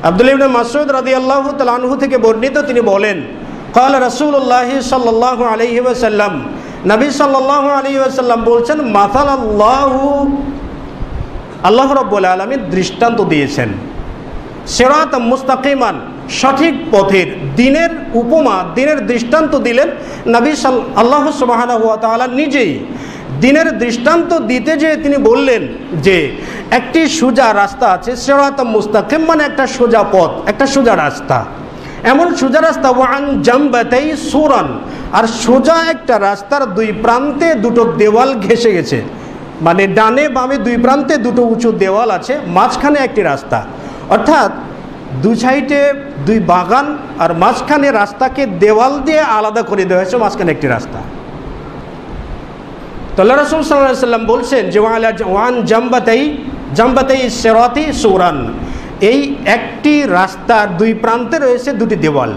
আব্দুল্লাহ ইবনে মাসউদ রাদিয়াল্লাহু তাআলা আনহু থেকে বর্ণিত, তিনি বলেন قال রাসূলুল্লাহ সাল্লাল্লাহু আলাইহি ওয়াসাল্লাম, নবী সাল্লাল্লাহু আলাইহি ওয়াসাল্লাম বলছেন, মাসালাল্লাহু, আল্লাহ রাব্বুল আলামিন দৃষ্টান্ত দিয়েছেন, সিরাতাম মুস্তাকিমান, সঠিক পথের, দিনের উপমা, দিনের দৃষ্টান্ত দিলেন নবী আল্লাহ সুবহানাহু ওয়া তাআলা নিজেই। দিনের দৃষ্টান্ত দিতে যেয়ে তিনি বললেন যে একটি সোজা রাস্তা আছে, সিরাতাম মুস্তাকিম মানে একটা সোজা পথ, একটা সোজা রাস্তা, এমন সোজা রাস্তা, ওয়ান জামবাতাই সুরান, আর সোজা একটা রাস্তার দুই প্রান্তে দুটো দেওয়াল ঘেঁষে গেছে, মানে ডানে বামে দুই প্রান্তে দুটো উঁচু দেওয়াল আছে, মাঝখানে একটি রাস্তা, অর্থাৎ দুই সাইডে দুই বাগান আর মাঝখানে রাস্তাকে দেওয়াল দিয়ে আলাদা করে দেওয়া হয়েছে, মাঝখানে একটি রাস্তা। তো আল্লাহ রাসূল সাল্লাল্লাহু আলাইহি ওয়াসাল্লাম বলছেন যে ওয়ান জামবাতাই সিরাতি সুরান, এই একটি রাস্তার দুই প্রান্তে রয়েছে দুটি দেওয়াল,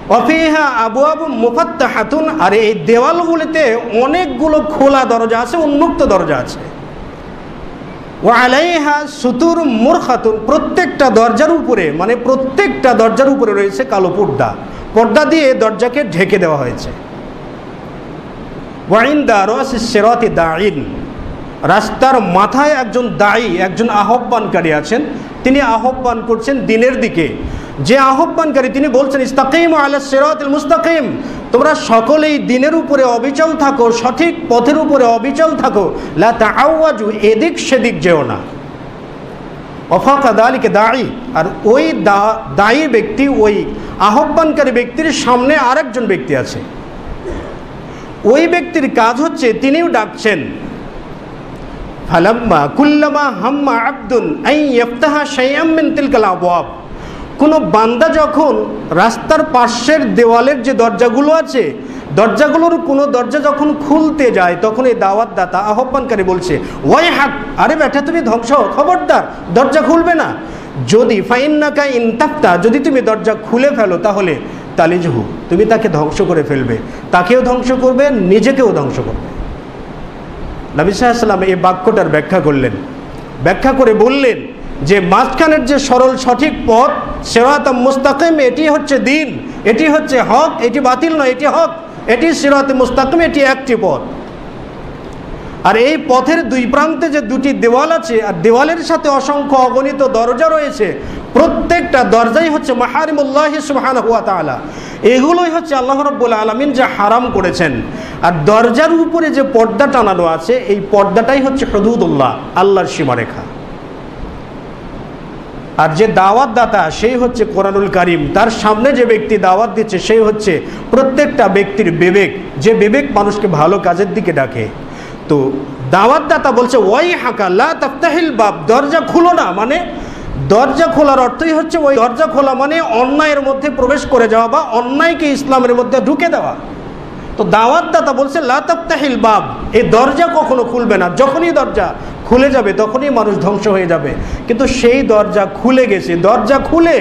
ওয়াফিহা আবওয়াবু মুফাত্তাহাতুন, আর এই দেওয়ালগুলিতে অনেকগুলো খোলা দরজা আছে, উন্মুক্ত দরজা আছে, ওয়া আলাইহা সুতুর মুরখাতুন, প্রত্যেকটা দরজার উপরে, মানে প্রত্যেকটা দরজার উপরে রয়েছে কালো পর্দা, পর্দা দিয়ে দরজাকে ঢেকে দেওয়া হয়েছে। ওয়া ইনদা রাসিস সিরাতি দাঈন, রাস্তার মাথায় একজন দায়ী, একজন আহ্বানকারী আছেন, তিনি আহ্বান করছেন দিনের দিকে। যে আহ্বানকারী তিনি বলছেন, ইস্তাকিমু আলা সিরাতিল মুস্তাকিম, তোমরা সকলেই দিনের উপরে অবিচল থাকো, সঠিক পথের উপরে অবিচল থাকো, লা তাআওয়াজু, এদিক সেদিক যেও না। ওয়াফাকা যালিকা দাঈ, আর ওই দায়ী ব্যক্তি, ওই আহ্বানকারী ব্যক্তির সামনে আরেকজন ব্যক্তি আছে, ওই ব্যক্তির কাজ হচ্ছে তিনিও ডাকছেন, ফালাম্মা কুল্লামা হাম্মা আবদুন আন ইফতাহা শাইআম মিন তিলকাল আবওয়াব, কোনো বান্দা যখন রাস্তার পাশের দেওয়ালের যে দরজাগুলো আছে, দরজাগুলোর কোনো দরজা যখন খুলতে যায়, তখন এই দাওয়াতদাতা আহ্বানকারী বলছে, ওয়াই হাক, আরে বেটা তুমি ধ্বংস, খবরদার দরজা খুলবে না, যদি ফাইন্নাকা ইনতাফতা, যদি তুমি দরজা খুলে ফেলো তাহলে তালিজহু, তুমি তাকে ধ্বংস করে ফেলবে, তাকেও ধ্বংস করবে, নিজেকেও ধ্বংস করবে। নবী সাল্লাল্লাহু আলাইহি ওয়াসাল্লাম এই বাক্যটার ব্যাখ্যা করলেন, ব্যাখ্যা করে বললেন যে মাঝখানের যে সরল সঠিক পথ, সিরাতাম মুস্তাকিম, এটি হচ্ছে দিন, এটি হচ্ছে হক, এটি বাতিল নয়, এটি হক, এটি সিরাতে মুস্তাকিম, এটি একটি পথ। আর এই পথের দুই প্রান্তে যে দুটি দেওয়াল আছে, আর দেওয়ালের সাথে অসংখ্য অগণিত দরজা রয়েছে, প্রত্যেকটা দরজাই হচ্ছে মাহারিমুল্লাহি সুবহানাহু ওয়া তাআলা, এগুলোই হচ্ছে আল্লাহ রাব্বুল আলামিন যা হারাম করেছেন। আর দরজার উপরে যে পর্দা টানানো আছে, এই পর্দাটাই হচ্ছে হুদুদুল্লাহ, আল্লাহর সীমারেখা। আর যে দাওয়াত দাতা, সেই হচ্ছে কোরআনুল কারীম, তার সামনে যে ব্যক্তি দাওয়াত দিচ্ছে, সেই হচ্ছে প্রত্যেকটা ব্যক্তির বিবেক, যে বিবেক মানুষকে ভালো কাজের দিকে ডাকে। তো দাওয়াত দাতা বলছে, ওয়াই হাকা লা তাফতাহিল বাব, দরজা খুলো না, মানে দরজা খোলার অর্থই হচ্ছে, ওই দরজা খোলা মানে অন্যায়ের মধ্যে প্রবেশ করে যাওয়া বা অন্যায়কে ইসলামের মধ্যে ঢুকে দেওয়া। তো দাওয়াতদাতা বলছে, লা তাফতাহিল বাব, এই দরজা কখনো খুলবে না, যখনই দরজা খুলে যাবে তখনই মানুষ ধ্বংস হয়ে যাবে। কিন্তু সেই দরজা খুলে গেছে, দরজা খুলে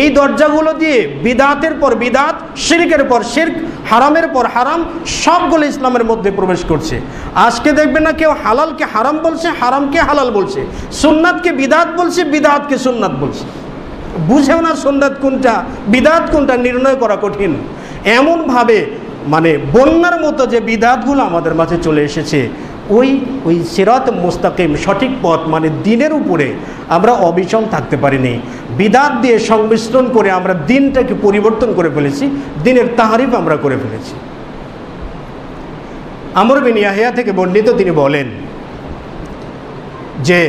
এই দরজাগুলো দিয়ে বিদাতের পর বিদাত, শিরকের পর শিরক, হারামের পর হারাম, সবগুলো ইসলামের মধ্যে প্রবেশ করছে। আজকে দেখবেন না কেউ হালালকে হারাম বলছে, হারামকে হালাল বলছে, সুন্নাতকে বিদাত বলছে, বিদাতকে সুন্নাত বলছে। বুঝেও না সুন্নাত কোনটা, বিদাত কোনটা, নির্ণয় করা কঠিন। এমনভাবে মানে বন্যার মতো যে বিদাতগুলো আমাদের মাঝে চলে এসেছে, ওই সিরাত মুস্তাকিম, সঠিক পথ মানে দিনের উপরে আমরা অবিচল থাকতে পারিনি। বিদাত দিয়ে সংমিশ্রণ করে আমরা দিনটাকে পরিবর্তন করে ফেলেছি, দিনের তাহারিফ আমরা করে ফেলেছি। আমর বিন ইয়াহিয়া থেকে বর্ণিত, তিনি বলেন যে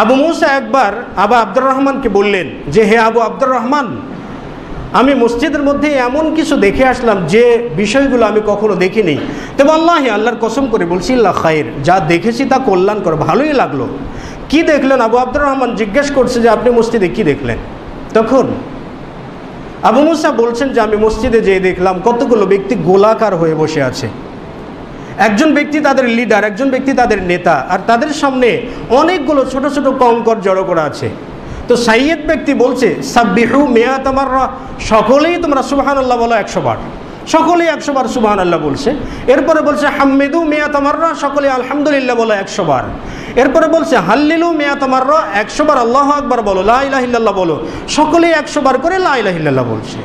আবু মুসা একবার আবু আব্দুর রহমানকে বললেন যে, হে আবু আব্দুর রহমান, আমি মসজিদের মধ্যে এমন কিছু দেখে আসলাম যে বিষয়গুলো আমি কখনো দেখিনি। তো আল্লাহি, আল্লাহর কসম করে বলছি, ইল্লা খায়র, যা দেখেছি তা কল্যাণকর, ভালোই লাগলো। কি দেখলেন? আবু আব্দুর রহমান জিজ্ঞেস করছে যে, আপনি মসজিদে কি দেখলেন? তখন আবু মুসা বলছেন যে, আমি মসজিদে যেয়ে দেখলাম কতগুলো ব্যক্তি গোলাকার হয়ে বসে আছে। একজন ব্যক্তি তাদের লিডার, একজন ব্যক্তি তাদের নেতা, আর তাদের সামনে অনেকগুলো ছোট ছোট কঙ্কর জড়ো করা আছে। তো সাইয়েদ ব্যক্তি বলছে, সাব্বিহু মিয়াত মাররা, সকলেই তোমরা সুবহানাল্লাহ বলো 100 বার। সকলেই 100 বার সুবহানাল্লাহ বলছে। এরপরে বলছে হাম্মিদু মিয়াত মাররা, সকলে আলহামদুলিল্লাহ বলো 100 বার। এরপরে বলছে হাল্লিলু মিয়াত মাররা, 100 বার আল্লাহু আকবার বলো, লা ইলাহা ইল্লাল্লাহ বলো। সকলেই 100 বার করে লা ইলাহা ইল্লাল্লাহ বলছে।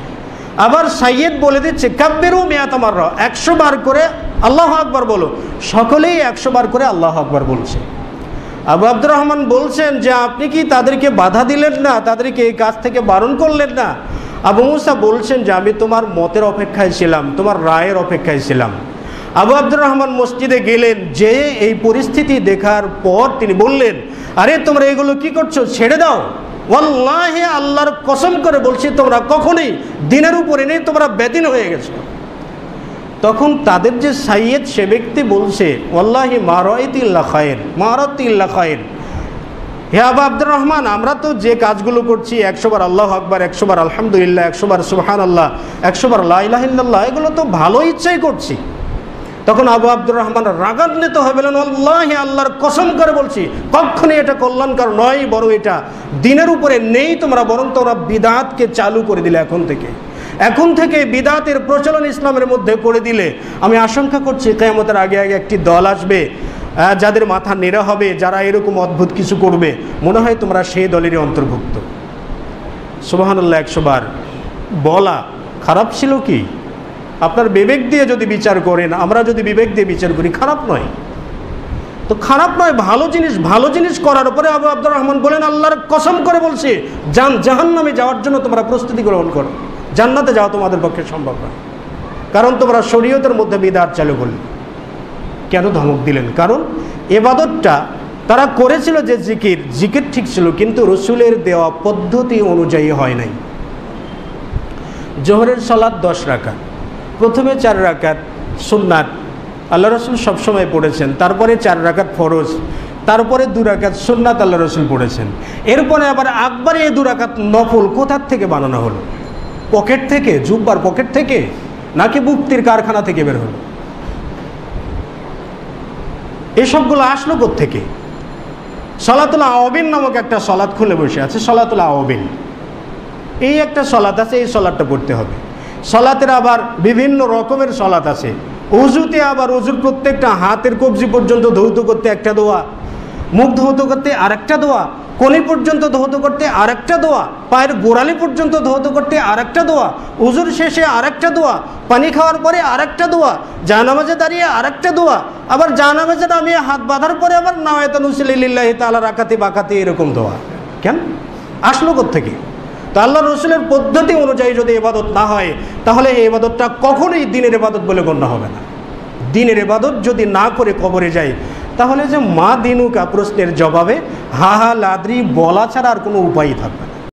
আবার সাইয়েদ বলে দিচ্ছে কাব্বিরু মিয়াত মাররা, 100 বার করে আল্লাহু আকবার বলো। সকলেই 100 বার করে আল্লাহু আকবার বলছে। আবু আব্দুর রহমান বলছেন যে আপনি কি তাদেরকে বাধা দিলেন না, তাদেরকে এই কাজ থেকে বারণ করলেন না? আবু মুসা বলছেন যে আমি তোমার মতের অপেক্ষায় ছিলাম, তোমার রায়ের অপেক্ষায় ছিলাম। আবু আব্দুর রহমান মসজিদে গেলেন, যে এই পরিস্থিতি দেখার পর তিনি বললেন, আরে তোমরা এগুলো কি করছো, ছেড়ে দাও। ওয়াল্লাহি আল্লাহর কসম করে বলছি তোমরা কখনোই দিনের উপরে নেই, তোমরা বেদিন হয়ে গেছো। তখন তাদের যে সাইয়েদ সে ব্যক্তি বলছে ওয়াল্লাহি মা রাআইতু ইল্লা খায়র, মা রাআইতু ইল্লা খায়র। হে আবু আব্দুর রহমান, আমরা তো যে কাজগুলো করছি 100 বার আল্লাহু আকবার, 100 বার আলহামদুলিল্লাহ, 100 বার সুবহানাল্লাহ, 100 বার লা ইলাহা ইল্লাল্লাহ, এগুলো তো ভালো ইচ্ছাই করছি। তখন আবু আব্দুর রহমান রাগান্বিত হয়ে বলেন ওয়াল্লাহি আল্লাহর কসম করে বলছি কখনই এটা কল্যাণকর নয়, বরং এটা দিনের উপরে নেই, তোমরা বরং তোমরা বিদআতকে চালু করে দিলে। এখন থেকে বিদআতের প্রচলন ইসলামের মধ্যে করে দিলে আমি আশঙ্কা করছি কিয়ামতের আগে আগে একটি দল আসবে যাদের মাথা নেড়া হবে, যারা এরকম অদ্ভুত কিছু করবে, মনে হয় তোমরা সেই দলেরই অন্তর্ভুক্ত। সুবহানাল্লাহ 100 বার বলা খারাপ ছিল কি? আপনার বিবেক দিয়ে যদি বিচার করেন, আমরা যদি বিবেক দিয়ে বিচার করি, খারাপ নয় তো, খারাপ নয়, ভালো জিনিস করার উপরে আবু আব্দুর রহমান বলেন আল্লাহর কসম করে বলছি জাহান্নামে যাওয়ার জন্য তোমরা প্রস্তুতি গ্রহণ করো, জান্নাতে যাওয়া তোমাদের পক্ষে সম্ভব নয়, কারণ তোমরা শরীয়তের মধ্যে বিদআত চালু করলে। কেন ধমক দিলেন? কারণ ইবাদতটা তারা করেছিল যে জিকির ঠিক ছিল, কিন্তু রসুলের দেওয়া পদ্ধতি অনুযায়ী হয় নাই। জোহরের সালাত 10 রাকাত, প্রথমে 4 রাকাত সুন্নাত আল্লাহ রসুল সবসময় পড়েছেন, তারপরে 4 রাকাত ফরজ, তারপরে 2 রাকাত সুন্নাত আল্লাহ রসুল পড়েছেন। এরপরে আবার আকবারে এই 2 রাকাত নফল কোথার থেকে বানানো হলো? পকেট থেকে, জুব্বার পকেট থেকে, নাকি মুক্তির কারখানা থেকে বের হলো? এসবগুলো আসলো কোত্থেকে? সলাতুল আওয়াবিন নামক একটা সলাত খুলে বসে আছে, সলাতুল আওয়াবিন, এই একটা সলাত আছে, এই সলাতটা পড়তে হবে। সলাতের আবার বিভিন্ন রকমের সলাত আছে। উজুতে আবার উজুর প্রত্যেকটা হাতের কবজি পর্যন্ত ধৌত করতে একটা দোয়া, মুখ ধৌত করতে আরেকটা দোয়া, কোনি পর্যন্ত ধৌত করতে আরেকটা দোয়া, পায়ের গোড়ালি পর্যন্ত ধৌত করতে আরেকটা দোয়া, উজুর শেষে আরেকটা দোয়া, পানি খাওয়ার পরে আরেকটা দোয়া, জানামাজে দাঁড়িয়ে আরেকটা দোয়া, আবার জানামাজে নামিয়ে হাত বাঁধার পরে আবার নাওয়ায়াতুন উসলি লিল্লাহি তাআলা রাকাতি বাকাতি, এরকম দোয়া। কেন আসলো কোত্থেকে? তো আল্লাহ রসুলের পদ্ধতি অনুযায়ী যদি ইবাদত না হয়, তাহলে এই ইবাদতটা কখনোই দিনের ইবাদত বলে গণ্য হবে না। দিনের ইবাদত যদি না করে কবরে যায়, তাহলে যে মা দিনুকা প্রশ্নের জবাবে হা হা লাদ্রি বলা ছাড়া আর কোনো উপায়ই থাকবে না।